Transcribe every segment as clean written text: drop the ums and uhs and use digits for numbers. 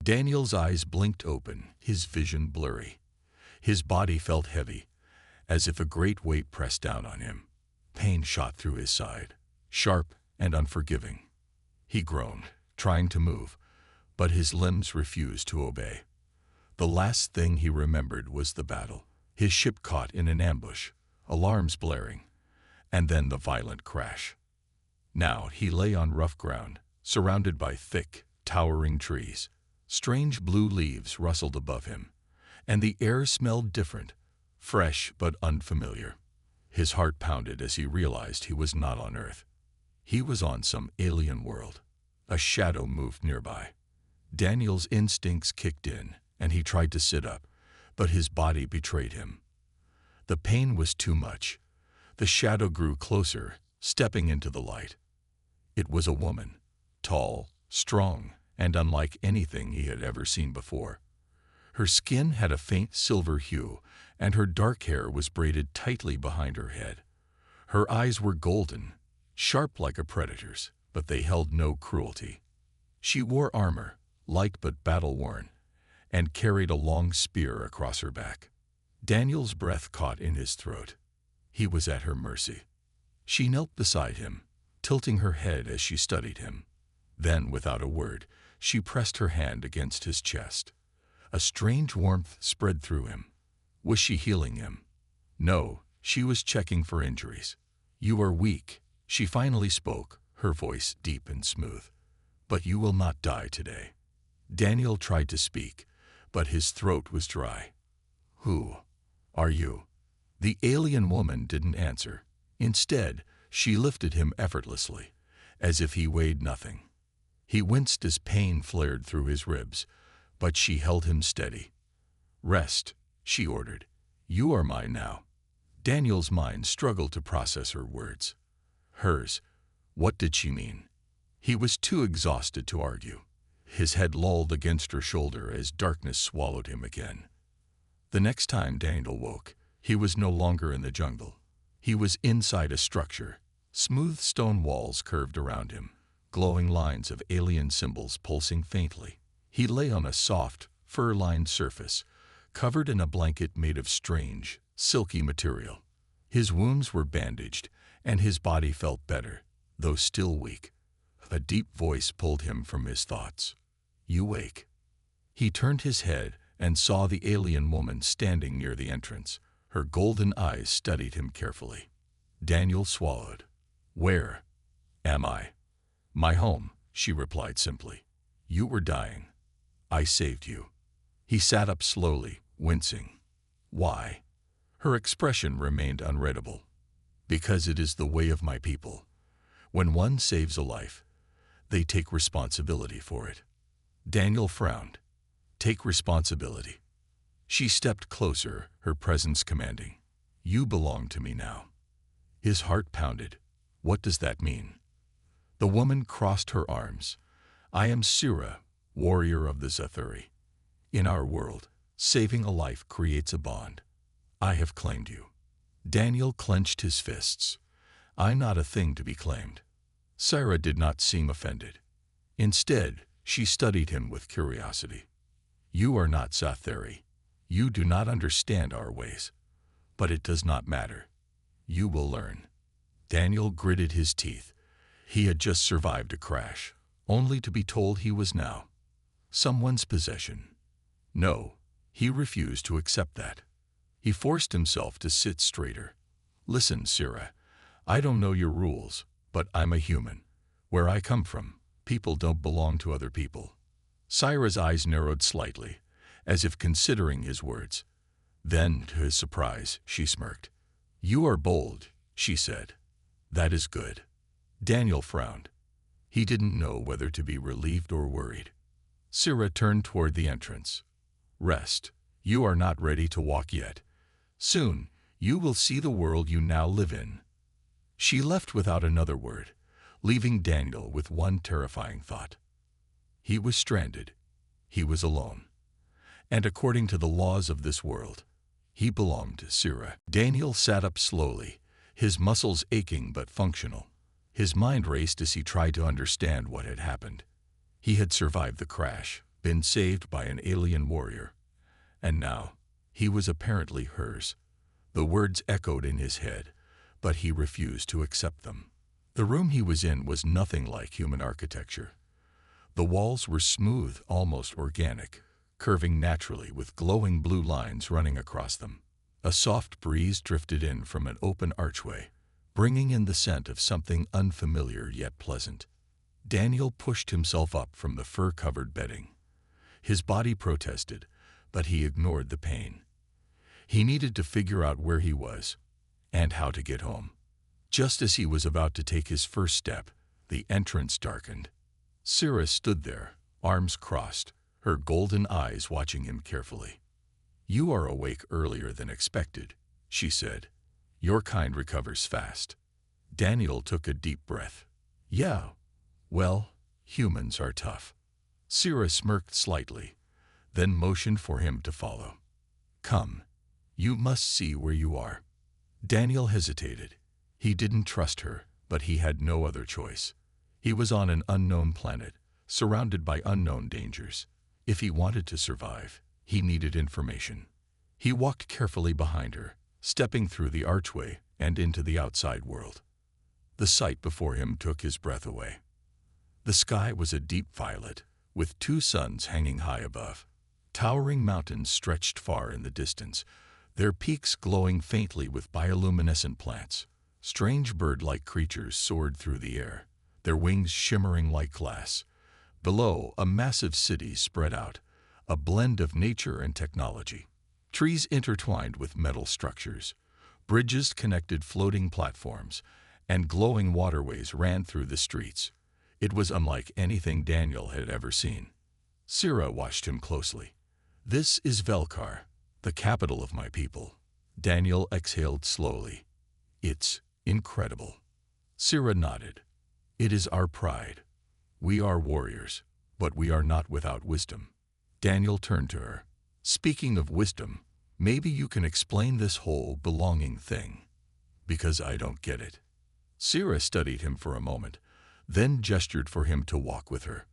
Daniel's eyes blinked open, his vision blurry. His body felt heavy, as if a great weight pressed down on him. Pain shot through his side, sharp and unforgiving. He groaned, trying to move, but his limbs refused to obey. The last thing he remembered was the battle, his ship caught in an ambush, alarms blaring, and then the violent crash. Now he lay on rough ground, surrounded by thick, towering trees. Strange blue leaves rustled above him, and the air smelled different, fresh but unfamiliar. His heart pounded as he realized he was not on Earth. He was on some alien world. A shadow moved nearby. Daniel's instincts kicked in, and he tried to sit up, but his body betrayed him. The pain was too much. The shadow grew closer, stepping into the light. It was a woman, tall, strong, and unlike anything he had ever seen before. Her skin had a faint silver hue, and her dark hair was braided tightly behind her head. Her eyes were golden, sharp like a predator's, but they held no cruelty. She wore armor, light but battle-worn, and carried a long spear across her back. Daniel's breath caught in his throat. He was at her mercy. She knelt beside him, tilting her head as she studied him. Then, without a word, she pressed her hand against his chest. A strange warmth spread through him. Was she healing him? No, she was checking for injuries. "You are weak," she finally spoke, her voice deep and smooth. "But you will not die today." Daniel tried to speak, but his throat was dry. "Who are you?" The alien woman didn't answer. Instead, she lifted him effortlessly, as if he weighed nothing. He winced as pain flared through his ribs, but she held him steady. "Rest," she ordered. "You are mine now." Daniel's mind struggled to process her words. Hers. What did she mean? He was too exhausted to argue. His head lolled against her shoulder as darkness swallowed him again. The next time Daniel woke, he was no longer in the jungle. He was inside a structure. Smooth stone walls curved around him, glowing lines of alien symbols pulsing faintly. He lay on a soft, fur-lined surface, covered in a blanket made of strange, silky material. His wounds were bandaged, and his body felt better, though still weak. A deep voice pulled him from his thoughts. "You wake." He turned his head and saw the alien woman standing near the entrance. Her golden eyes studied him carefully. Daniel swallowed. "Where am I?" "My home," she replied simply. "You were dying. I saved you." He sat up slowly, wincing. "Why?" Her expression remained unreadable. "Because it is the way of my people. When one saves a life, they take responsibility for it." Daniel frowned. "Take responsibility." She stepped closer, her presence commanding. "You belong to me now." His heart pounded. What does that mean? The woman crossed her arms. "I am Sira, warrior of the Zathuri. In our world, saving a life creates a bond. I have claimed you." Daniel clenched his fists. "I'm not a thing to be claimed." Sira did not seem offended. Instead, she studied him with curiosity. "You are not Zathuri. You do not understand our ways. But it does not matter. You will learn." Daniel gritted his teeth. He had just survived a crash, only to be told he was now someone's possession. No, he refused to accept that. He forced himself to sit straighter. "Listen, Sira, I don't know your rules, but I'm a human. Where I come from, people don't belong to other people." Sira's eyes narrowed slightly, as if considering his words. Then, to his surprise, she smirked. "You are bold," she said. "That is good." Daniel frowned. He didn't know whether to be relieved or worried. Sira turned toward the entrance. "Rest. You are not ready to walk yet. Soon, you will see the world you now live in." She left without another word, leaving Daniel with one terrifying thought. He was stranded. He was alone. And according to the laws of this world, he belonged to Sira. Daniel sat up slowly, his muscles aching but functional. His mind raced as he tried to understand what had happened. He had survived the crash, been saved by an alien warrior, and now he was apparently hers. The words echoed in his head, but he refused to accept them. The room he was in was nothing like human architecture. The walls were smooth, almost organic, curving naturally with glowing blue lines running across them. A soft breeze drifted in from an open archway, bringing in the scent of something unfamiliar yet pleasant. Daniel pushed himself up from the fur-covered bedding. His body protested, but he ignored the pain. He needed to figure out where he was and how to get home. Just as he was about to take his first step, the entrance darkened. Syrah stood there, arms crossed, her golden eyes watching him carefully. "You are awake earlier than expected," she said. "Your kind recovers fast." Daniel took a deep breath. "Yeah, well, humans are tough." Syrah smirked slightly, then motioned for him to follow. "Come, you must see where you are." Daniel hesitated. He didn't trust her, but he had no other choice. He was on an unknown planet, surrounded by unknown dangers. If he wanted to survive, he needed information. He walked carefully behind her, stepping through the archway and into the outside world. The sight before him took his breath away. The sky was a deep violet, with two suns hanging high above. Towering mountains stretched far in the distance, their peaks glowing faintly with bioluminescent plants. Strange bird-like creatures soared through the air, their wings shimmering like glass. Below, a massive city spread out, a blend of nature and technology. Trees intertwined with metal structures, bridges connected floating platforms, and glowing waterways ran through the streets. It was unlike anything Daniel had ever seen. Syrah watched him closely. "This is Velkar, the capital of my people." Daniel exhaled slowly. "It's incredible." Syrah nodded. "It is our pride. We are warriors, but we are not without wisdom." Daniel turned to her. "Speaking of wisdom, maybe you can explain this whole belonging thing, because I don't get it." Syrah studied him for a moment, then gestured for him to walk with her.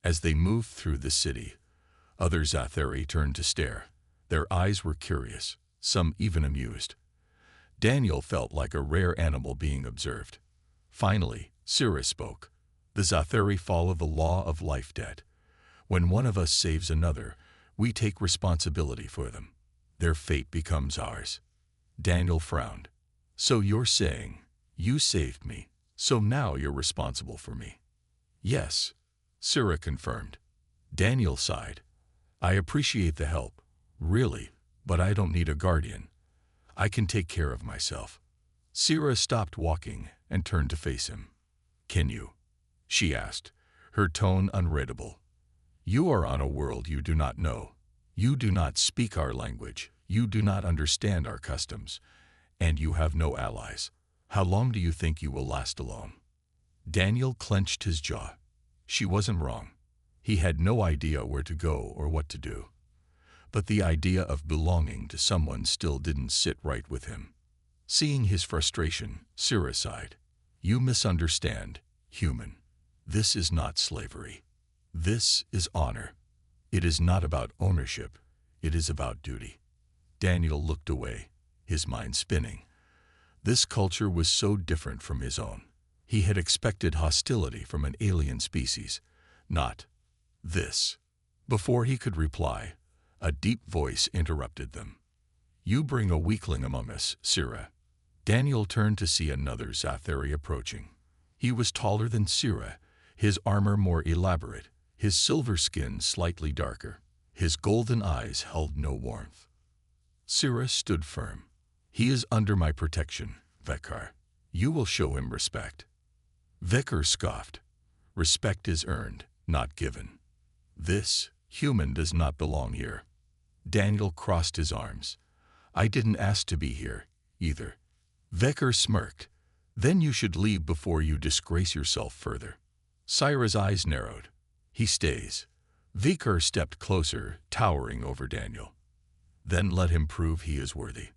As they moved through the city, other Zathari turned to stare. Their eyes were curious, some even amused. Daniel felt like a rare animal being observed. Finally, Syrah spoke. "The Zathari follow the law of life debt. When one of us saves another, we take responsibility for them. Their fate becomes ours." Daniel frowned. "So you're saying, you saved me, so now you're responsible for me?" "Yes," Syrah confirmed. Daniel sighed. "I appreciate the help, really, but I don't need a guardian. I can take care of myself." Syrah stopped walking and turned to face him. "Can you?" she asked, her tone unreadable. "You are on a world you do not know. You do not speak our language. You do not understand our customs. And you have no allies. How long do you think you will last alone?" Daniel clenched his jaw. She wasn't wrong. He had no idea where to go or what to do. But the idea of belonging to someone still didn't sit right with him. Seeing his frustration, Syrah sighed. "You misunderstand, human. This is not slavery. This is honor. It is not about ownership. It is about duty." Daniel looked away, his mind spinning. This culture was so different from his own. He had expected hostility from an alien species, not this. Before he could reply, a deep voice interrupted them. "You bring a weakling among us, Syrah." Daniel turned to see another Zathari approaching. He was taller than Syrah, his armor more elaborate, his silver skin slightly darker. His golden eyes held no warmth. Syrah stood firm. "He is under my protection, Vekar. You will show him respect." Vekar scoffed. "Respect is earned, not given. This human does not belong here." Daniel crossed his arms. "I didn't ask to be here, either." Vekar smirked. "Then you should leave before you disgrace yourself further." Syrah's eyes narrowed. "He stays." Vekar stepped closer, towering over Daniel. "Then let him prove he is worthy."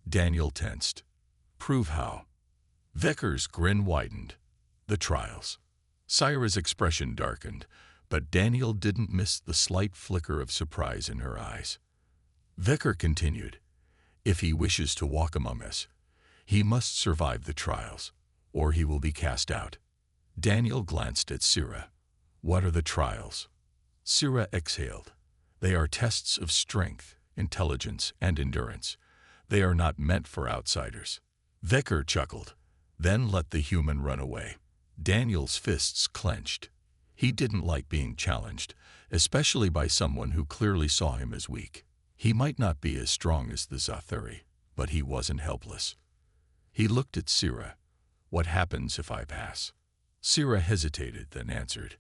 Daniel tensed. "Prove how?" Vekar's grin widened. "The trials." Syrah's expression darkened, But Daniel didn't miss the slight flicker of surprise in her eyes. Vecker continued, "If he wishes to walk among us, he must survive the trials, or he will be cast out." Daniel glanced at Sira. "What are the trials?" Sira exhaled. "They are tests of strength, intelligence, and endurance. They are not meant for outsiders." Vecker chuckled, then let the human run away. Daniel's fists clenched. He didn't like being challenged, especially by someone who clearly saw him as weak. He might not be as strong as the Zathuri, but he wasn't helpless. He looked at Sira. "What happens if I pass?" Sira hesitated, then answered,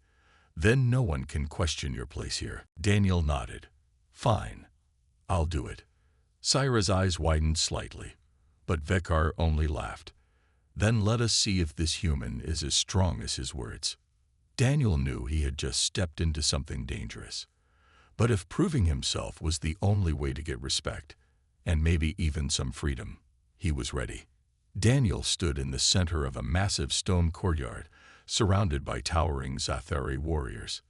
"Then no one can question your place here." Daniel nodded. "Fine. I'll do it." Sira's eyes widened slightly, but Vecker only laughed. "Then let us see if this human is as strong as his words." Daniel knew he had just stepped into something dangerous. But if proving himself was the only way to get respect, and maybe even some freedom, he was ready. Daniel stood in the center of a massive stone courtyard, surrounded by towering Zathuri warriors.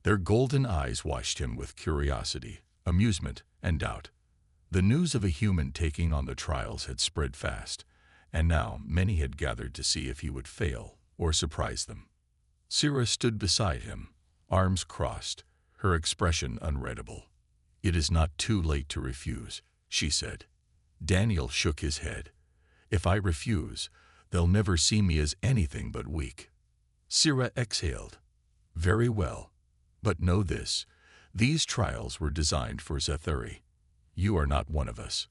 Their golden eyes watched him with curiosity, amusement, and doubt. The news of a human taking on the trials had spread fast, and now many had gathered to see if he would fail or surprise them. Sira stood beside him, arms crossed, her expression unreadable. "It is not too late to refuse," she said. Daniel shook his head. "If I refuse, they'll never see me as anything but weak." Sira exhaled. "Very well. But know this, these trials were designed for Zathuri. You are not one of us.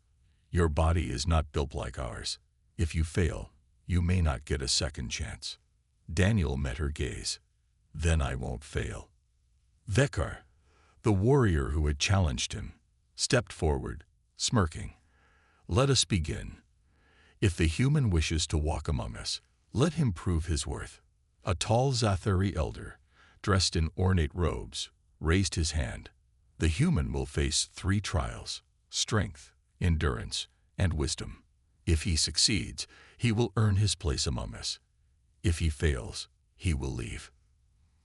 Your body is not built like ours. If you fail, you may not get a second chance." Daniel met her gaze. "Then I won't fail." Vecker, the warrior who had challenged him, stepped forward, smirking. "Let us begin. If the human wishes to walk among us, let him prove his worth." A tall Zathuri elder, dressed in ornate robes, raised his hand. "The human will face 3 trials: strength, endurance, and wisdom. If he succeeds, he will earn his place among us. If he fails, he will leave."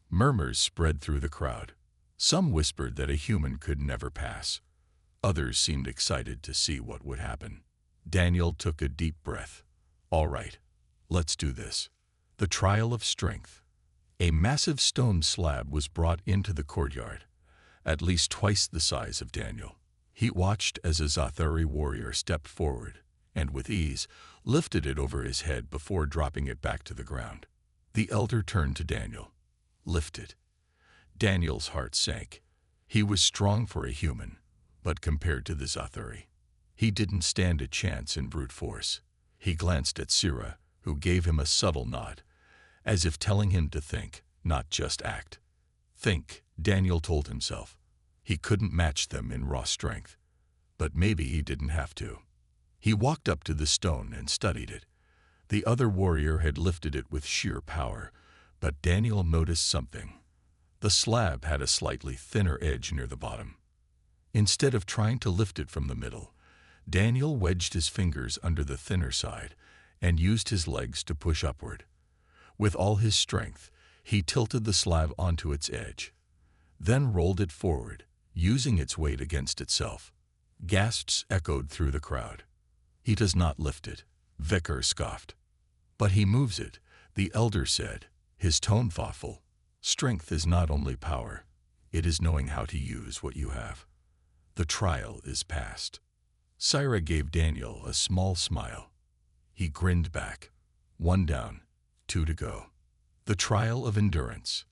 Murmurs spread through the crowd. Some whispered that a human could never pass. Others seemed excited to see what would happen. Daniel took a deep breath. "All right, let's do this." The trial of strength. A massive stone slab was brought into the courtyard, at least twice the size of Daniel. He watched as a Zathuri warrior stepped forward, and with ease, lifted it over his head before dropping it back to the ground. The elder turned to Daniel. "Lift it." Daniel's heart sank. He was strong for a human, but compared to the Zathuri, he didn't stand a chance in brute force. He glanced at Sira, who gave him a subtle nod, as if telling him to think, not just act. Think, Daniel told himself. He couldn't match them in raw strength, but maybe he didn't have to. He walked up to the stone and studied it. The other warrior had lifted it with sheer power, but Daniel noticed something. The slab had a slightly thinner edge near the bottom. Instead of trying to lift it from the middle, Daniel wedged his fingers under the thinner side and used his legs to push upward. With all his strength, he tilted the slab onto its edge, then rolled it forward, using its weight against itself. Gasps echoed through the crowd. "He does not lift it," Vecker scoffed. "But he moves it," the elder said, his tone thoughtful. "Strength is not only power, it is knowing how to use what you have." The trial is past. Sira gave Daniel a small smile. He grinned back. 1 down, 2 to go. The trial of endurance.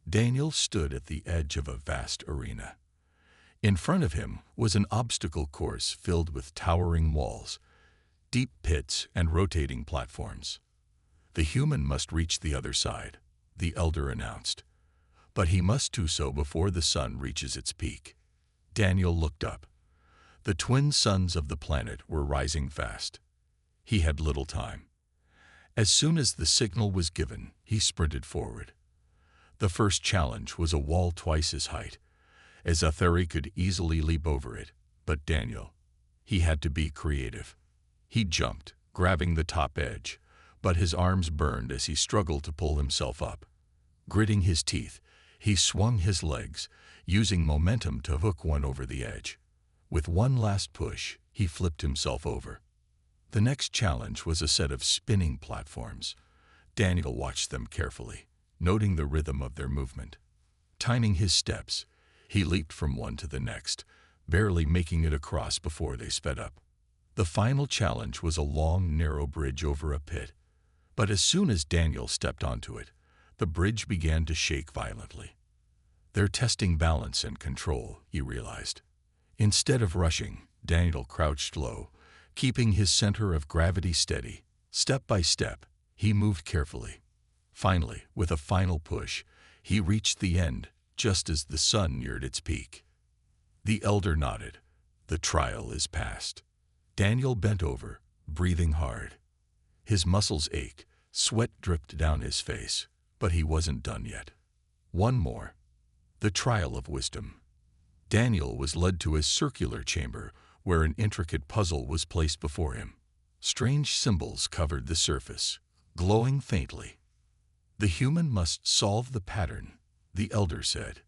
Daniel stood at the edge of a vast arena. In front of him was an obstacle course filled with towering walls, deep pits, and rotating platforms. "The human must reach the other side," the elder announced. "But he must do so before the sun reaches its peak." Daniel looked up. The twin suns of the planet were rising fast. He had little time. As soon as the signal was given, he sprinted forward. The first challenge was a wall twice his height. A Zathuri could easily leap over it, but Daniel, he had to be creative. He jumped, grabbing the top edge, but his arms burned as he struggled to pull himself up. Gritting his teeth, He swung his legs, using momentum to hook one over the edge. With one last push, he flipped himself over. The next challenge was a set of spinning platforms. Daniel watched them carefully, noting the rhythm of their movement. Timing his steps, he leaped from one to the next, barely making it across before they sped up. The final challenge was a long, narrow bridge over a pit. But as soon as Daniel stepped onto it, the bridge began to shake violently. They're testing balance and control, he realized. Instead of rushing, Daniel crouched low, keeping his center of gravity steady. Step by step, he moved carefully. Finally, with a final push, he reached the end just as the sun neared its peak. The elder nodded. The trial is past. Daniel bent over, breathing hard. His muscles ached, sweat dripped down his face, but he wasn't done yet. One more. The trial of wisdom. Daniel was led to a circular chamber where an intricate puzzle was placed before him. Strange symbols covered the surface, glowing faintly. The human must solve the pattern, the elder said.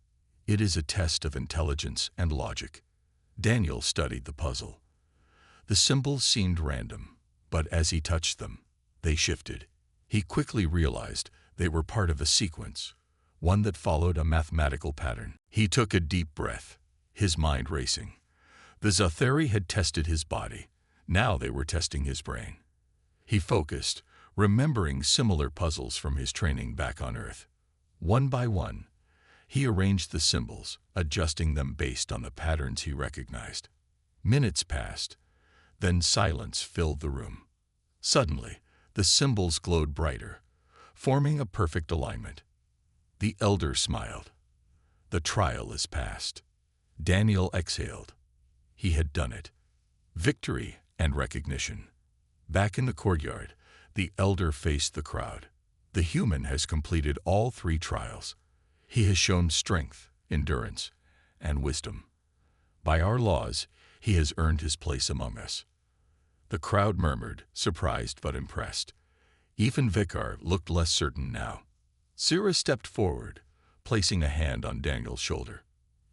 It is a test of intelligence and logic. Daniel studied the puzzle. The symbols seemed random, but as he touched them, they shifted. He quickly realized they were part of a sequence, one that followed a mathematical pattern. He took a deep breath, his mind racing. The Zathari had tested his body. Now they were testing his brain. He focused, remembering similar puzzles from his training back on Earth. One by one, he arranged the symbols, adjusting them based on the patterns he recognized. Minutes passed, then silence filled the room. Suddenly, the symbols glowed brighter, forming a perfect alignment. The elder smiled. The trial is past. Daniel exhaled. He had done it. Victory and recognition. Back in the courtyard, the elder faced the crowd. The human has completed all 3 trials. He has shown strength, endurance, and wisdom. By our laws, he has earned his place among us. The crowd murmured, surprised but impressed. Even Vicar looked less certain now. Sira stepped forward, placing a hand on Daniel's shoulder.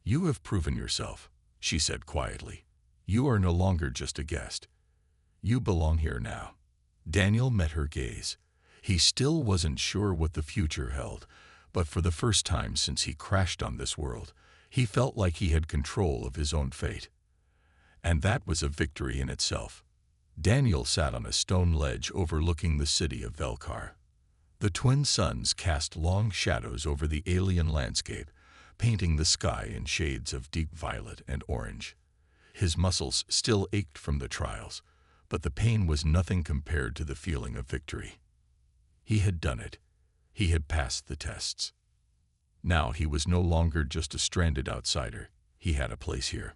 You have proven yourself, she said quietly. You are no longer just a guest. You belong here now. Daniel met her gaze. He still wasn't sure what the future held, but for the first time since he crashed on this world, he felt like he had control of his own fate. And that was a victory in itself. Daniel sat on a stone ledge overlooking the city of Velkar. The twin suns cast long shadows over the alien landscape, painting the sky in shades of deep violet and orange. His muscles still ached from the trials, but the pain was nothing compared to the feeling of victory. He had done it. He had passed the tests. Now he was no longer just a stranded outsider. He had a place here.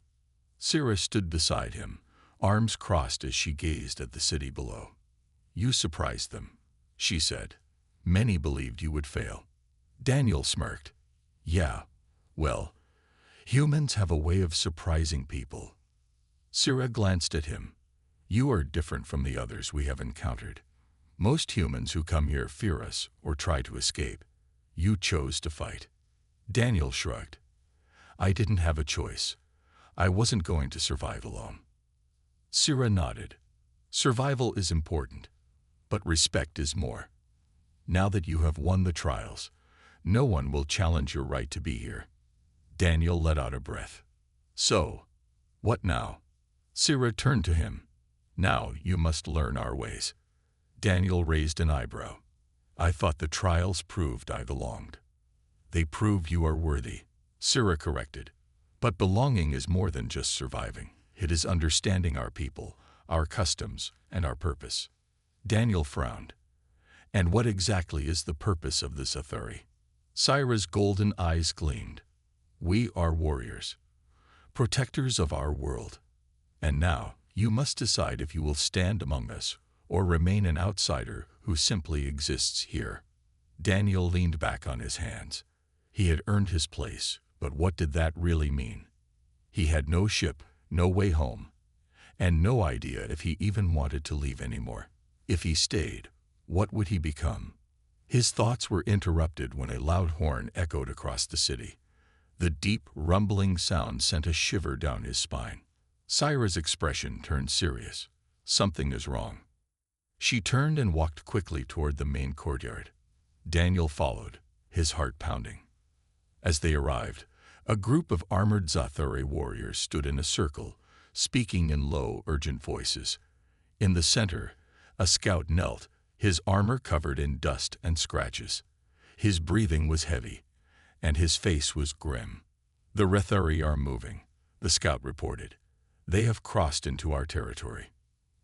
Sira stood beside him, arms crossed as she gazed at the city below. You surprised them, she said. Many believed you would fail. Daniel smirked. Yeah, well, humans have a way of surprising people. Sira glanced at him. You are different from the others we have encountered. Most humans who come here fear us or try to escape. You chose to fight. Daniel shrugged. I didn't have a choice. I wasn't going to survive alone. Sira nodded. Survival is important, but respect is more. Now that you have won the trials, no one will challenge your right to be here. Daniel let out a breath. So, what now? Sira turned to him. Now you must learn our ways. Daniel raised an eyebrow. I thought the trials proved I belonged. They prove you are worthy, Sira corrected. But belonging is more than just surviving. It is understanding our people, our customs, and our purpose. Daniel frowned. And what exactly is the purpose of this authority? Sira's golden eyes gleamed. We are warriors, protectors of our world. And now, you must decide if you will stand among us or remain an outsider who simply exists here. Daniel leaned back on his hands. He had earned his place, but what did that really mean? He had no ship, no way home, and no idea if he even wanted to leave anymore. If he stayed, what would he become? His thoughts were interrupted when a loud horn echoed across the city. The deep, rumbling sound sent a shiver down his spine. Syra's expression turned serious. Something is wrong. She turned and walked quickly toward the main courtyard. Daniel followed, his heart pounding. As they arrived, a group of armored Zathari warriors stood in a circle, speaking in low, urgent voices. In the center, a scout knelt, his armor covered in dust and scratches. His breathing was heavy, and his face was grim. "The Rethari are moving," the scout reported. "They have crossed into our territory."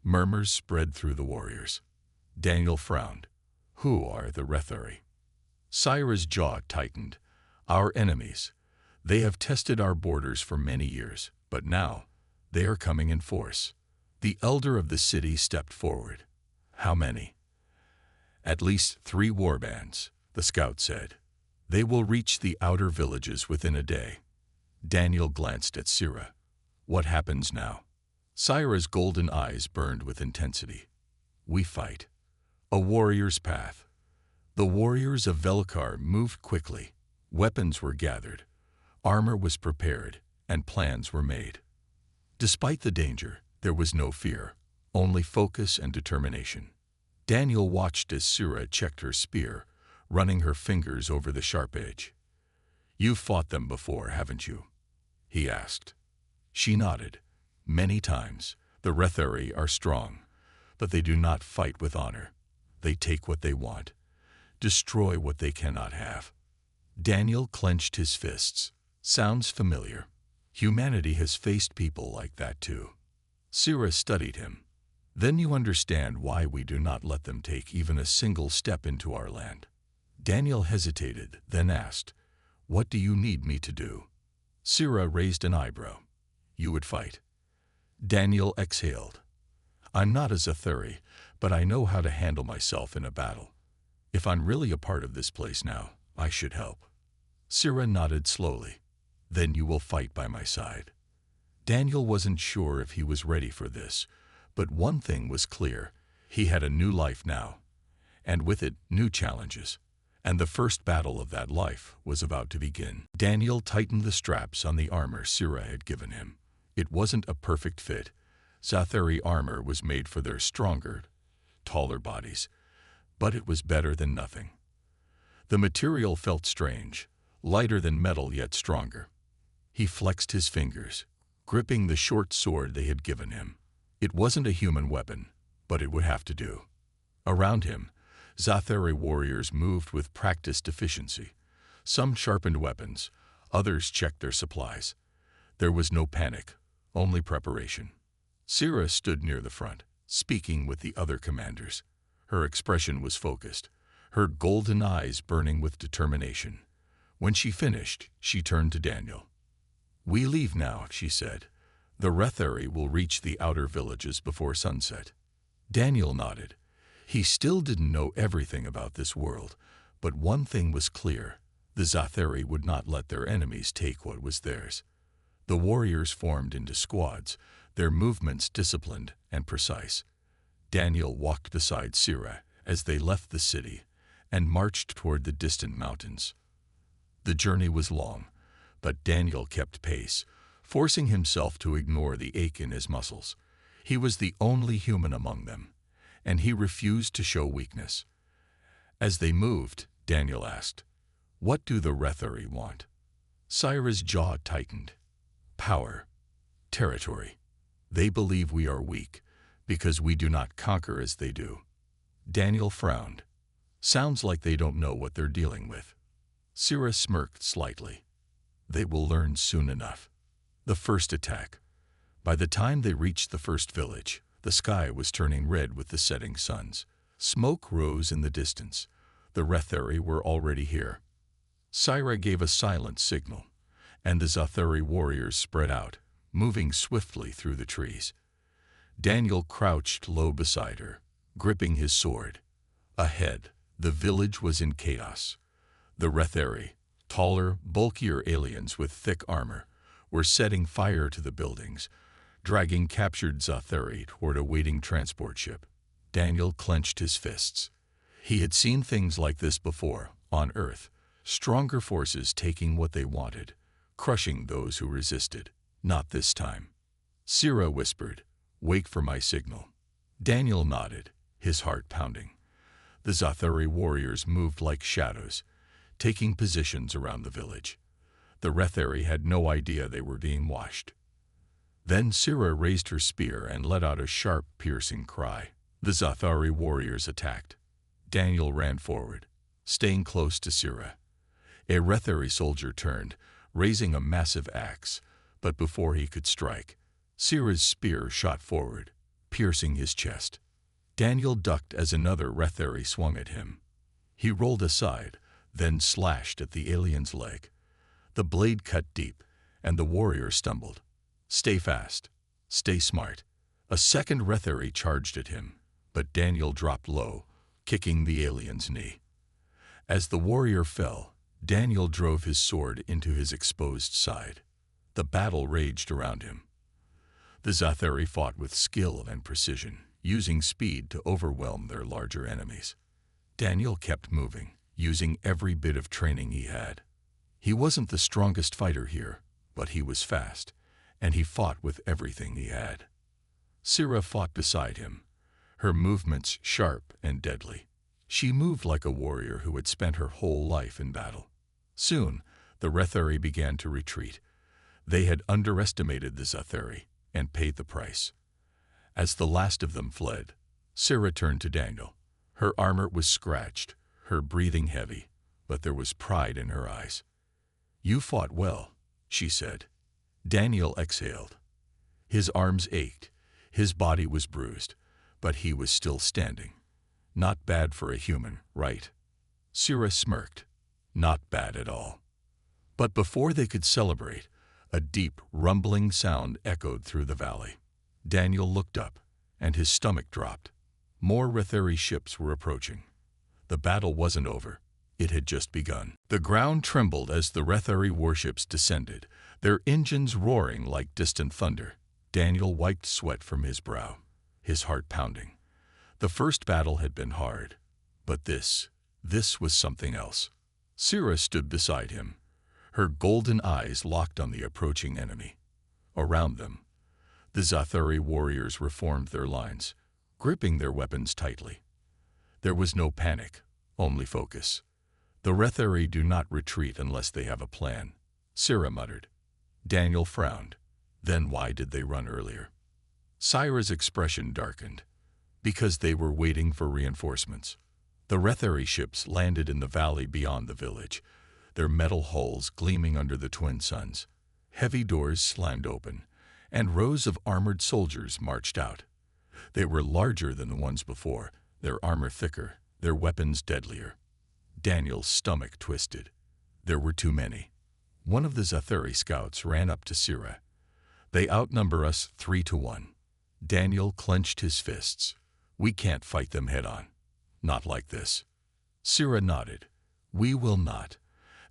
Murmurs spread through the warriors. Daniel frowned. Who are the Rethari? Syra's jaw tightened. Our enemies. They have tested our borders for many years, but now they are coming in force. The elder of the city stepped forward. How many? At least 3 warbands, the scout said. They will reach the outer villages within a day. Daniel glanced at Syra. What happens now? Syra's golden eyes burned with intensity. We fight. A warrior's path. The warriors of Velkar moved quickly. Weapons were gathered. Armor was prepared, and plans were made. Despite the danger, there was no fear, only focus and determination. Daniel watched as Syra checked her spear, running her fingers over the sharp edge. "You've fought them before, haven't you?" he asked. She nodded. "Many times. The Rethari are strong, but they do not fight with honor. They take what they want, destroy what they cannot have." Daniel clenched his fists. Sounds familiar. Humanity has faced people like that too. Syra studied him. "Then you understand why we do not let them take even a single step into our land." Daniel hesitated, then asked, "What do you need me to do?" Syra raised an eyebrow. "You would fight." Daniel exhaled. "I'm not a Zathari, but I know how to handle myself in a battle. If I'm really a part of this place now, I should help." Syra nodded slowly. "Then you will fight by my side." Daniel wasn't sure if he was ready for this, but one thing was clear. He had a new life now, and with it, new challenges. And the first battle of that life was about to begin. Daniel tightened the straps on the armor Syra had given him. It wasn't a perfect fit. Zathari armor was made for their stronger, taller bodies, but it was better than nothing. The material felt strange, lighter than metal yet stronger. He flexed his fingers, gripping the short sword they had given him. It wasn't a human weapon, but it would have to do. Around him, Zathari warriors moved with practiced efficiency. Some sharpened weapons, others checked their supplies. There was no panic, only preparation. Syra stood near the front, speaking with the other commanders. Her expression was focused, her golden eyes burning with determination. When she finished, she turned to Daniel. "We leave now," she said. "The Rethari will reach the outer villages before sunset." Daniel nodded. He still didn't know everything about this world, but one thing was clear. The Zathari would not let their enemies take what was theirs. The warriors formed into squads, their movements disciplined and precise. Daniel walked beside Syra as they left the city and marched toward the distant mountains. The journey was long, but Daniel kept pace, forcing himself to ignore the ache in his muscles. He was the only human among them, and he refused to show weakness. As they moved, Daniel asked, "What do the Rethari want?" Syra's jaw tightened. "Power. Territory. They believe we are weak, because we do not conquer as they do." Daniel frowned. "Sounds like they don't know what they're dealing with." Syra smirked slightly. "They will learn soon enough." The first attack. By the time they reached the first village, the sky was turning red with the setting suns. Smoke rose in the distance. The Rethari were already here. Syra gave a silent signal, and the Zathari warriors spread out, moving swiftly through the trees. Daniel crouched low beside her, gripping his sword. Ahead, the village was in chaos. The Rethari, taller, bulkier aliens with thick armor, were setting fire to the buildings, dragging captured Zathari toward a waiting transport ship. Daniel clenched his fists. He had seen things like this before, on Earth, stronger forces taking what they wanted, crushing those who resisted. Not this time. Sira whispered, "Wait for my signal." Daniel nodded, his heart pounding. The Zathari warriors moved like shadows, taking positions around the village. The Rethari had no idea they were being watched. Then Sira raised her spear and let out a sharp, piercing cry. The Zathari warriors attacked. Daniel ran forward, staying close to Sira. A Rethari soldier turned, raising a massive axe, but before he could strike, Sira's spear shot forward, piercing his chest. Daniel ducked as another Rethari swung at him. He rolled aside, then slashed at the alien's leg. The blade cut deep, and the warrior stumbled. "Stay fast. Stay smart." A second Rethari charged at him, but Daniel dropped low, kicking the alien's knee. As the warrior fell, Daniel drove his sword into his exposed side. The battle raged around him. The Zathari fought with skill and precision, using speed to overwhelm their larger enemies. Daniel kept moving, using every bit of training he had. He wasn't the strongest fighter here, but he was fast, and he fought with everything he had. Sira fought beside him, her movements sharp and deadly. She moved like a warrior who had spent her whole life in battle. Soon, the Rethari began to retreat. They had underestimated the Zathari and paid the price. As the last of them fled, Sira turned to Daniel. Her armor was scratched, her breathing heavy, but there was pride in her eyes. "You fought well," she said. Daniel exhaled. His arms ached, his body was bruised, but he was still standing. "Not bad for a human, right?" Sira smirked. "Not bad at all." But before they could celebrate, a deep, rumbling sound echoed through the valley. Daniel looked up, and his stomach dropped. More Rethari ships were approaching. The battle wasn't over. It had just begun. The ground trembled as the Rethari warships descended, their engines roaring like distant thunder. Daniel wiped sweat from his brow, his heart pounding. The first battle had been hard, but this was something else. Sira stood beside him, her golden eyes locked on the approaching enemy. Around them, the Zathari warriors reformed their lines, gripping their weapons tightly. There was no panic, only focus. "The Rethari do not retreat unless they have a plan," Sira muttered. Daniel frowned. Then why did they run earlier? Sira's expression darkened. Because they were waiting for reinforcements. The Rethari ships landed in the valley beyond the village, their metal hulls gleaming under the twin suns. Heavy doors slammed open, and rows of armored soldiers marched out. They were larger than the ones before, their armor thicker, their weapons deadlier. Daniel's stomach twisted. There were too many. One of the Zathari scouts ran up to Sira. "They outnumber us 3-1. Daniel clenched his fists. "We can't fight them head-on. Not like this." Sira nodded. "We will not.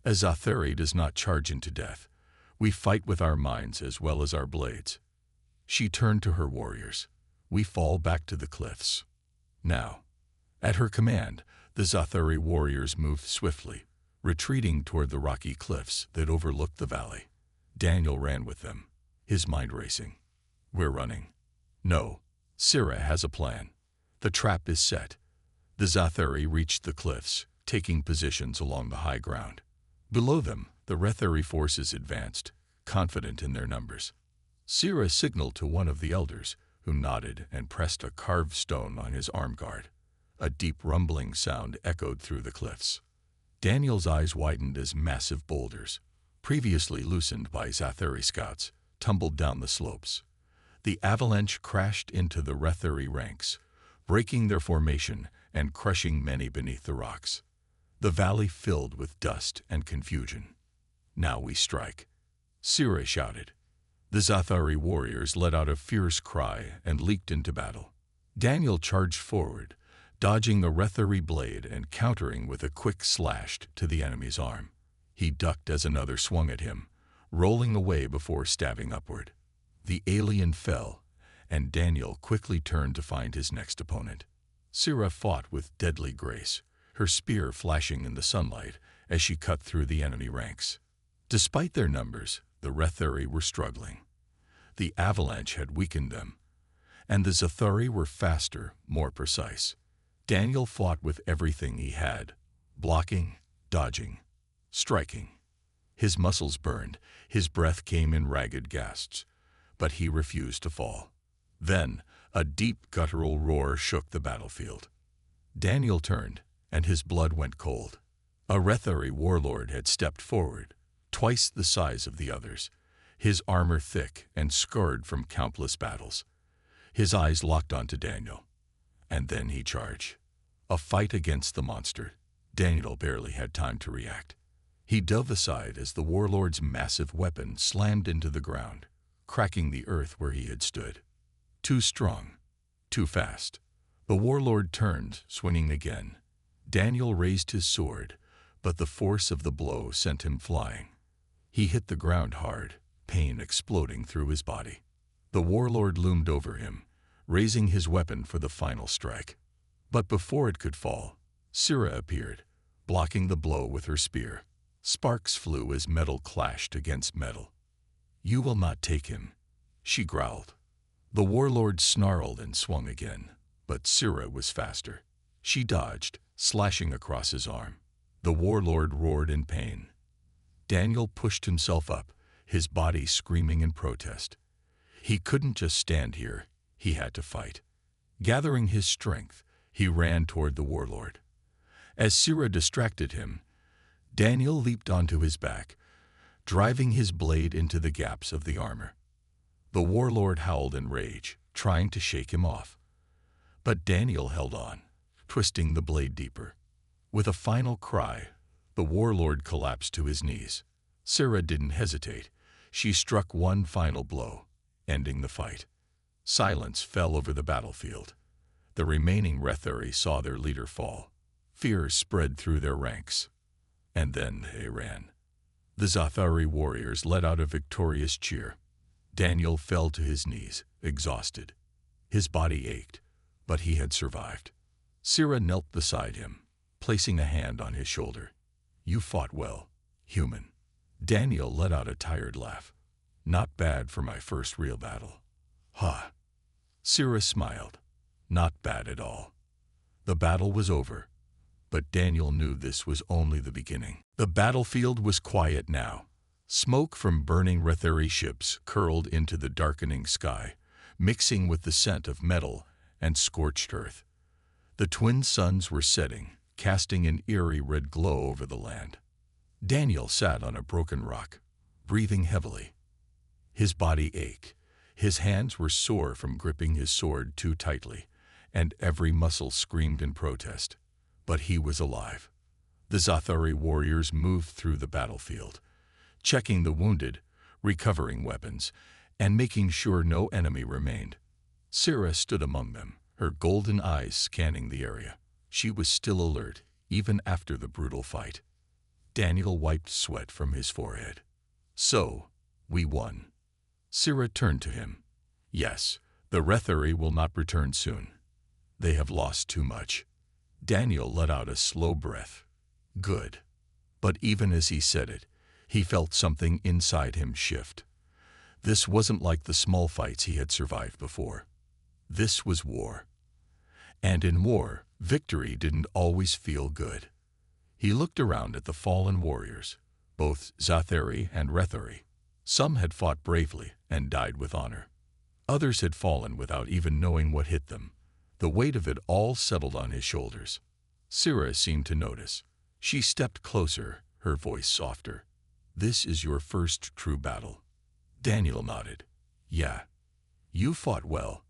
A Zathari does not charge into death. We fight with our minds as well as our blades." She turned to her warriors. "We fall back to the cliffs. Now." At her command, the Zathari warriors moved swiftly, retreating toward the rocky cliffs that overlooked the valley. Daniel ran with them, his mind racing. "We're running." "No. Sira has a plan. The trap is set." The Zathari reached the cliffs, taking positions along the high ground. Below them, the Rethari forces advanced, confident in their numbers. Sira signaled to one of the elders, who nodded and pressed a carved stone on his arm guard. A deep rumbling sound echoed through the cliffs. Daniel's eyes widened as massive boulders, previously loosened by Zathari scouts, tumbled down the slopes. The avalanche crashed into the Rethari ranks, breaking their formation and crushing many beneath the rocks. The valley filled with dust and confusion. "Now we strike," Sira shouted. The Zathari warriors let out a fierce cry and leaped into battle. Daniel charged forward, dodging the Rethari blade and countering with a quick slash to the enemy's arm. He ducked as another swung at him, rolling away before stabbing upward. The alien fell, and Daniel quickly turned to find his next opponent. Sira fought with deadly grace, her spear flashing in the sunlight as she cut through the enemy ranks. Despite their numbers, the Rethari were struggling. The avalanche had weakened them, and the Zathari were faster, more precise. Daniel fought with everything he had, blocking, dodging, striking. His muscles burned, his breath came in ragged gasps, but he refused to fall. Then, a deep guttural roar shook the battlefield. Daniel turned, and his blood went cold. A Rethari warlord had stepped forward, twice the size of the others, his armor thick and scarred from countless battles. His eyes locked onto Daniel, and then he charged. A fight against the monster. Daniel barely had time to react. He dove aside as the warlord's massive weapon slammed into the ground, cracking the earth where he had stood. Too strong, too fast. The warlord turned, swinging again. Daniel raised his sword, but the force of the blow sent him flying. He hit the ground hard, pain exploding through his body. The warlord loomed over him, raising his weapon for the final strike. But before it could fall, Sira appeared, blocking the blow with her spear. Sparks flew as metal clashed against metal. "You will not take him," she growled. The warlord snarled and swung again, but Sira was faster. She dodged, slashing across his arm. The warlord roared in pain. Daniel pushed himself up, his body screaming in protest. He couldn't just stand here, he had to fight. Gathering his strength, he ran toward the warlord. As Sira distracted him, Daniel leaped onto his back, driving his blade into the gaps of the armor. The warlord howled in rage, trying to shake him off. But Daniel held on, twisting the blade deeper. With a final cry, the warlord collapsed to his knees. Sira didn't hesitate. She struck one final blow, ending the fight. Silence fell over the battlefield. The remaining Rethari saw their leader fall. Fear spread through their ranks. And then they ran. The Zathari warriors let out a victorious cheer. Daniel fell to his knees, exhausted. His body ached, but he had survived. Sira knelt beside him, placing a hand on his shoulder. "You fought well, human." Daniel let out a tired laugh. "Not bad for my first real battle." "Ha." Sira smiled. "Not bad at all." The battle was over, but Daniel knew this was only the beginning. The battlefield was quiet now. Smoke from burning Rethari ships curled into the darkening sky, mixing with the scent of metal and scorched earth. The twin suns were setting, casting an eerie red glow over the land. Daniel sat on a broken rock, breathing heavily. His body ached. His hands were sore from gripping his sword too tightly, and every muscle screamed in protest. But he was alive. The Zathari warriors moved through the battlefield, checking the wounded, recovering weapons, and making sure no enemy remained. Sira stood among them, her golden eyes scanning the area. She was still alert, even after the brutal fight. Daniel wiped sweat from his forehead. "So, we won." Sira turned to him. "Yes, the Rethari will not return soon. They have lost too much." Daniel let out a slow breath. "Good." But even as he said it, he felt something inside him shift. This wasn't like the small fights he had survived before. This was war. And in war, victory didn't always feel good. He looked around at the fallen warriors, both Zathari and Rethari. Some had fought bravely and died with honor. Others had fallen without even knowing what hit them. The weight of it all settled on his shoulders. Sira seemed to notice. She stepped closer, her voice softer. "This is your first true battle." Daniel nodded. "Yeah. You fought well."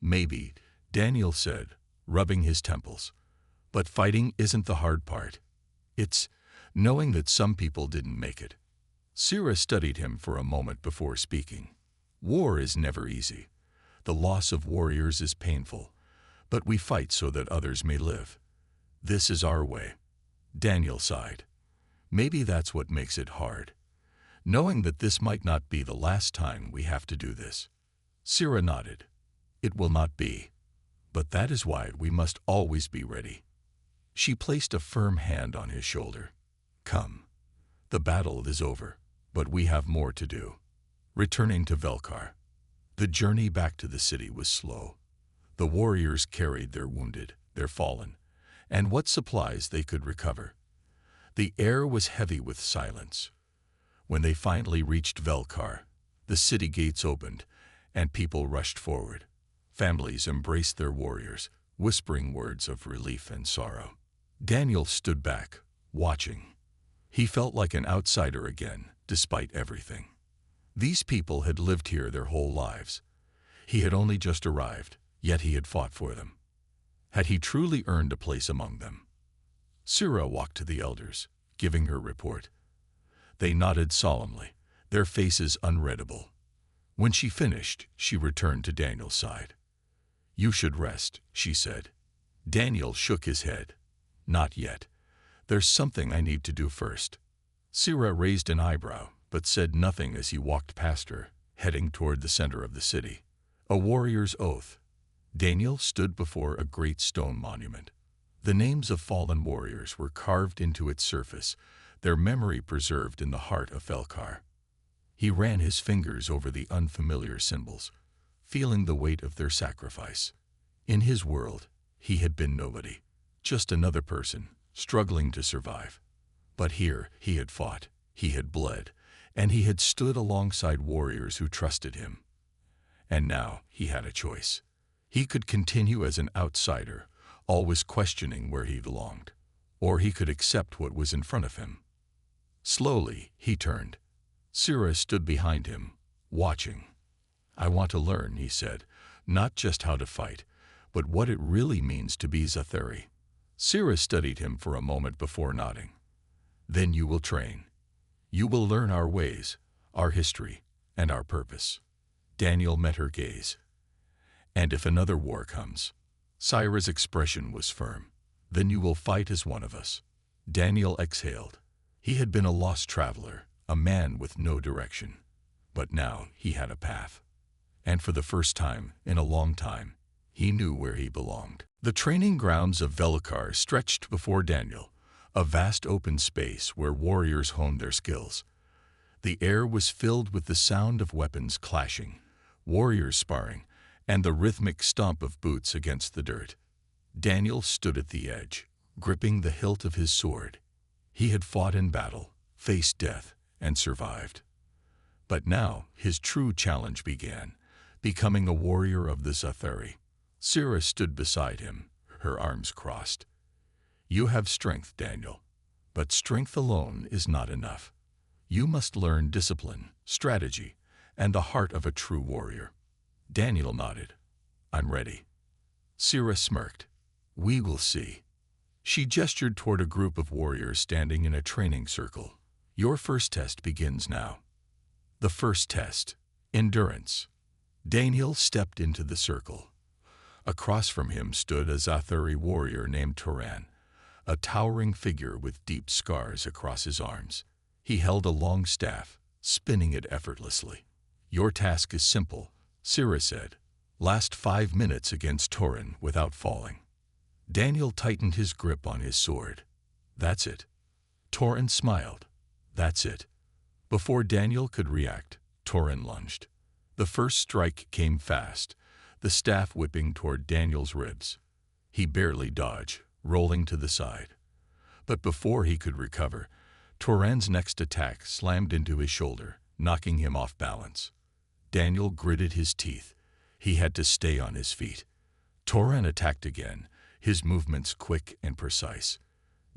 "Maybe," Daniel said, rubbing his temples. "But fighting isn't the hard part. It's knowing that some people didn't make it." Sira studied him for a moment before speaking. "War is never easy. The loss of warriors is painful, but we fight so that others may live. This is our way." Daniel sighed. "Maybe that's what makes it hard. Knowing that this might not be the last time we have to do this." Sira nodded. "It will not be. But that is why we must always be ready. She placed a firm hand on his shoulder. Come. The battle is over, but we have more to do. Returning to Velkar. The journey back to the city was slow. The warriors carried their wounded, their fallen, and what supplies they could recover. The air was heavy with silence. When they finally reached Velkar, the city gates opened, and people rushed forward. Families embraced their warriors, whispering words of relief and sorrow. Daniel stood back, watching. He felt like an outsider again, despite everything. These people had lived here their whole lives. He had only just arrived, yet he had fought for them. Had he truly earned a place among them? Sira walked to the elders, giving her report. They nodded solemnly, their faces unreadable. When she finished, she returned to Daniel's side. You should rest, she said. Daniel shook his head. Not yet. There's something I need to do first. Sira raised an eyebrow, but said nothing as he walked past her, heading toward the center of the city. A warrior's oath. Daniel stood before a great stone monument. The names of fallen warriors were carved into its surface, their memory preserved in the heart of Velkar. He ran his fingers over the unfamiliar symbols, feeling the weight of their sacrifice. In his world, he had been nobody, just another person, struggling to survive. But here, he had fought, he had bled, and he had stood alongside warriors who trusted him. And now, he had a choice. He could continue as an outsider, always questioning where he belonged, or he could accept what was in front of him. Slowly, he turned. Sira stood behind him, watching. I want to learn, he said, not just how to fight, but what it really means to be Zathari. Sira studied him for a moment before nodding. Then you will train. You will learn our ways, our history, and our purpose. Daniel met her gaze. And if another war comes, Sira's expression was firm. Then you will fight as one of us. Daniel exhaled. He had been a lost traveler, a man with no direction. But now he had a path. And for the first time in a long time, he knew where he belonged. The training grounds of Velkar stretched before Daniel, a vast open space where warriors honed their skills. The air was filled with the sound of weapons clashing, warriors sparring, and the rhythmic stomp of boots against the dirt. Daniel stood at the edge, gripping the hilt of his sword. He had fought in battle, faced death, and survived. But now his true challenge began, becoming a warrior of the Zathari. Sira stood beside him, her arms crossed. You have strength, Daniel, but strength alone is not enough. You must learn discipline, strategy, and the heart of a true warrior. Daniel nodded. I'm ready. Sira smirked. We will see. She gestured toward a group of warriors standing in a training circle. Your first test begins now. The first test, endurance. Daniel stepped into the circle. Across from him stood a Zathari warrior named Toran, a towering figure with deep scars across his arms. He held a long staff, spinning it effortlessly. Your task is simple, Sira said. Last 5 minutes against Toran without falling. Daniel tightened his grip on his sword. That's it. Toran smiled. That's it. Before Daniel could react, Toran lunged. The first strike came fast, the staff whipping toward Daniel's ribs. He barely dodged, rolling to the side. But before he could recover, Toran's next attack slammed into his shoulder, knocking him off balance. Daniel gritted his teeth. He had to stay on his feet. Toran attacked again, his movements quick and precise.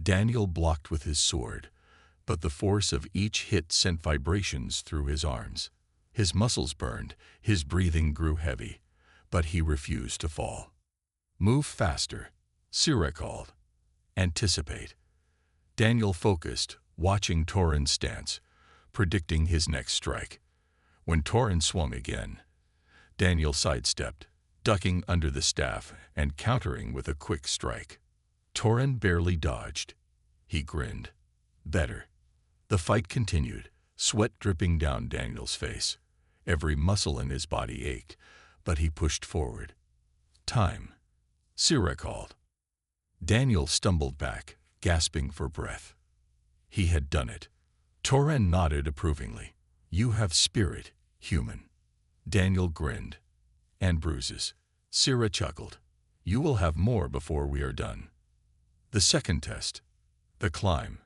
Daniel blocked with his sword, but the force of each hit sent vibrations through his arms. His muscles burned, his breathing grew heavy, but he refused to fall. Move faster, Sira called. Anticipate. Daniel focused, watching Toran's stance, predicting his next strike. When Toran swung again, Daniel sidestepped, ducking under the staff and countering with a quick strike. Toran barely dodged. He grinned. Better. The fight continued, sweat dripping down Daniel's face. Every muscle in his body ached, but he pushed forward. Time. Sira called. Daniel stumbled back, gasping for breath. He had done it. Toren nodded approvingly. You have spirit, human. Daniel grinned. And bruises. Sira chuckled. You will have more before we are done. The second test. The climb.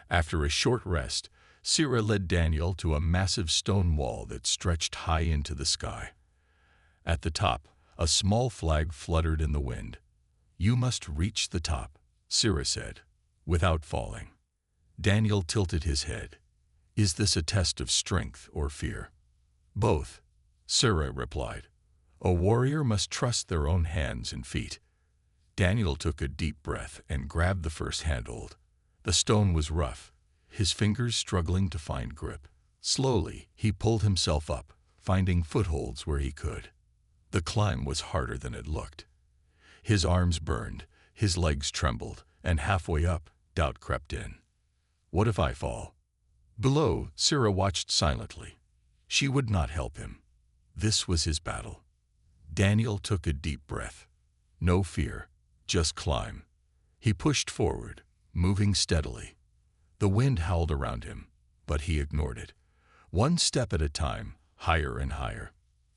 After a short rest, Sira led Daniel to a massive stone wall that stretched high into the sky. At the top, a small flag fluttered in the wind. You must reach the top, Sira said, without falling. Daniel tilted his head. Is this a test of strength or fear? Both, Sira replied. A warrior must trust their own hands and feet. Daniel took a deep breath and grabbed the first handhold. The stone was rough, his fingers struggling to find grip. Slowly, he pulled himself up, finding footholds where he could. The climb was harder than it looked. His arms burned, his legs trembled, and halfway up, doubt crept in. What if I fall? Below, Sira watched silently. She would not help him. This was his battle. Daniel took a deep breath. No fear, just climb. He pushed forward, moving steadily. The wind howled around him, but he ignored it. One step at a time, higher and higher.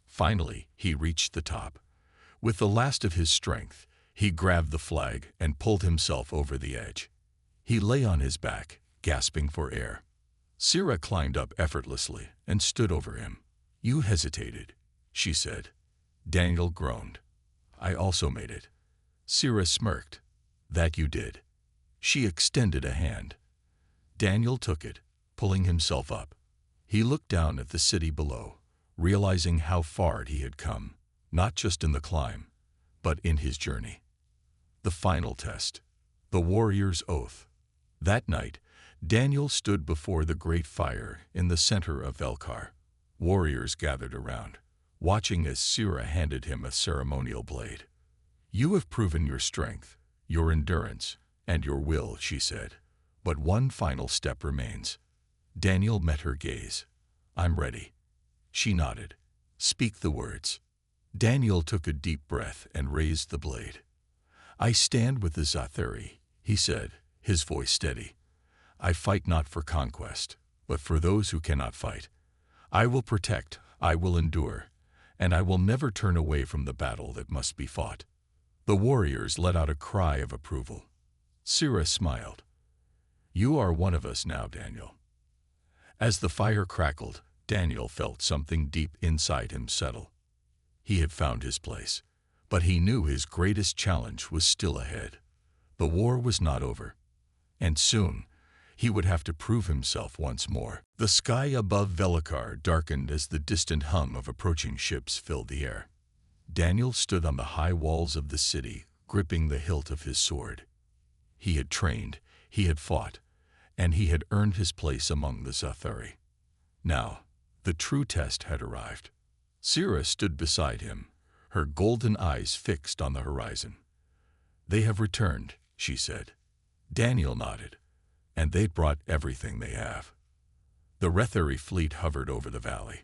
Finally, he reached the top. With the last of his strength, he grabbed the flag and pulled himself over the edge. He lay on his back, gasping for air. Sira climbed up effortlessly and stood over him. You hesitated, she said. Daniel groaned. I also made it. Sira smirked. That you did. She extended a hand. Daniel took it, pulling himself up. He looked down at the city below, realizing how far he had come, not just in the climb, but in his journey. The final test. The warrior's oath. That night, Daniel stood before the great fire in the center of Velkar. Warriors gathered around, watching as Sira handed him a ceremonial blade. You have proven your strength, your endurance, and your will, she said. But one final step remains. Daniel met her gaze. I'm ready. She nodded. Speak the words. Daniel took a deep breath and raised the blade. I stand with the Zathari, he said, his voice steady. I fight not for conquest, but for those who cannot fight. I will protect, I will endure, and I will never turn away from the battle that must be fought. The warriors let out a cry of approval. Sira smiled. You are one of us now, Daniel. As the fire crackled, Daniel felt something deep inside him settle. He had found his place, but he knew his greatest challenge was still ahead. The war was not over, and soon he would have to prove himself once more. The sky above Velkar darkened as the distant hum of approaching ships filled the air. Daniel stood on the high walls of the city, gripping the hilt of his sword. He had trained, he had fought, and he had earned his place among the Zathari. Now, the true test had arrived. Sira stood beside him, her golden eyes fixed on the horizon. They have returned, she said. Daniel nodded. And they'd brought everything they have. The Rethari fleet hovered over the valley,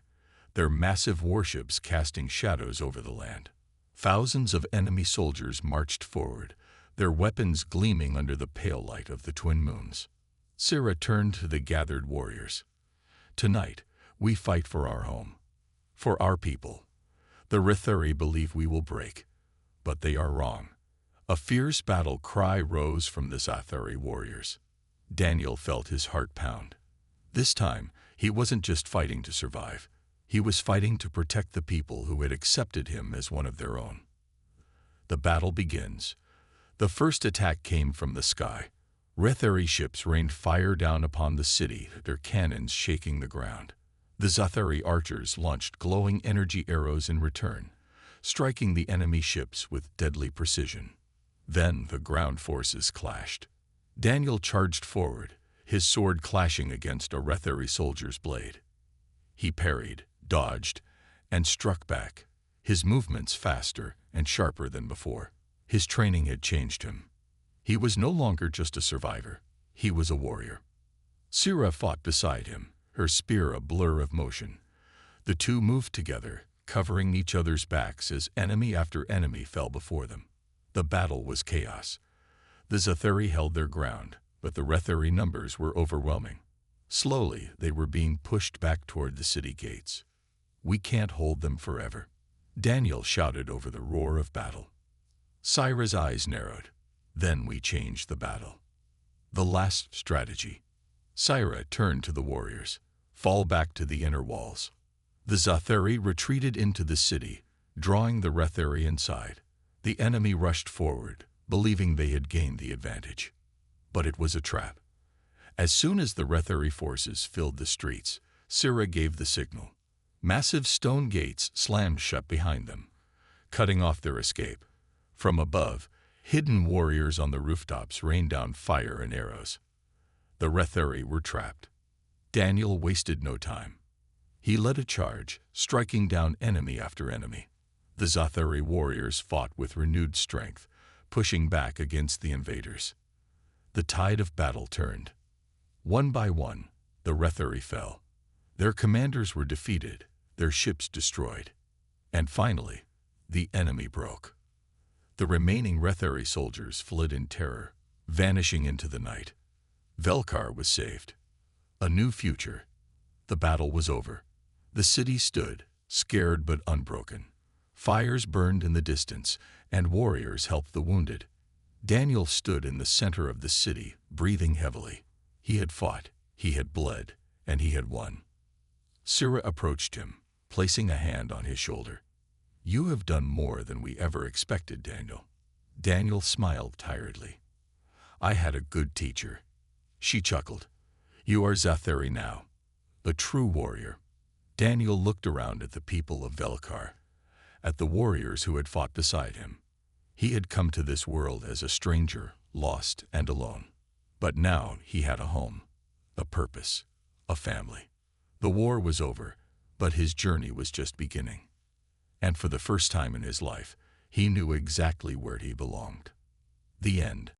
their massive warships casting shadows over the land. Thousands of enemy soldiers marched forward, their weapons gleaming under the pale light of the twin moons. Sira turned to the gathered warriors. Tonight, we fight for our home, for our people. The Rethari believe we will break, but they are wrong. A fierce battle cry rose from the Zathari warriors. Daniel felt his heart pound. This time, he wasn't just fighting to survive. He was fighting to protect the people who had accepted him as one of their own. The battle begins. The first attack came from the sky. Rethari ships rained fire down upon the city, their cannons shaking the ground. The Zathari archers launched glowing energy arrows in return, striking the enemy ships with deadly precision. Then the ground forces clashed. Daniel charged forward, his sword clashing against a Rethari soldier's blade. He parried, dodged, and struck back, his movements faster and sharper than before. His training had changed him. He was no longer just a survivor, he was a warrior. Sira fought beside him, her spear a blur of motion. The two moved together, covering each other's backs as enemy after enemy fell before them. The battle was chaos. The Zathari held their ground, but the Rethari numbers were overwhelming. Slowly, they were being pushed back toward the city gates. "We can't hold them forever," Daniel shouted over the roar of battle. Syra's eyes narrowed. "Then we changed the battle." The last strategy. Syra turned to the warriors. "Fall back to the inner walls." The Zathari retreated into the city, drawing the Rethari inside. The enemy rushed forward, believing they had gained the advantage. But it was a trap. As soon as the Rethari forces filled the streets, Syra gave the signal. Massive stone gates slammed shut behind them, cutting off their escape. From above, hidden warriors on the rooftops rained down fire and arrows. The Rethari were trapped. Daniel wasted no time. He led a charge, striking down enemy after enemy. The Zathari warriors fought with renewed strength, pushing back against the invaders. The tide of battle turned. One by one, the Rethari fell. Their commanders were defeated, their ships destroyed. And finally, the enemy broke. The remaining Rethari soldiers fled in terror, vanishing into the night. Velkar was saved. A new future. The battle was over. The city stood, scared but unbroken. Fires burned in the distance, and warriors helped the wounded. Daniel stood in the center of the city, breathing heavily. He had fought, he had bled, and he had won. Syra approached him, placing a hand on his shoulder. "You have done more than we ever expected, Daniel." Daniel smiled tiredly. "I had a good teacher." She chuckled. "You are Zathari now, a true warrior." Daniel looked around at the people of Velkar, at the warriors who had fought beside him. He had come to this world as a stranger, lost and alone. But now he had a home, a purpose, a family. The war was over, but his journey was just beginning. And for the first time in his life, he knew exactly where he belonged. The end.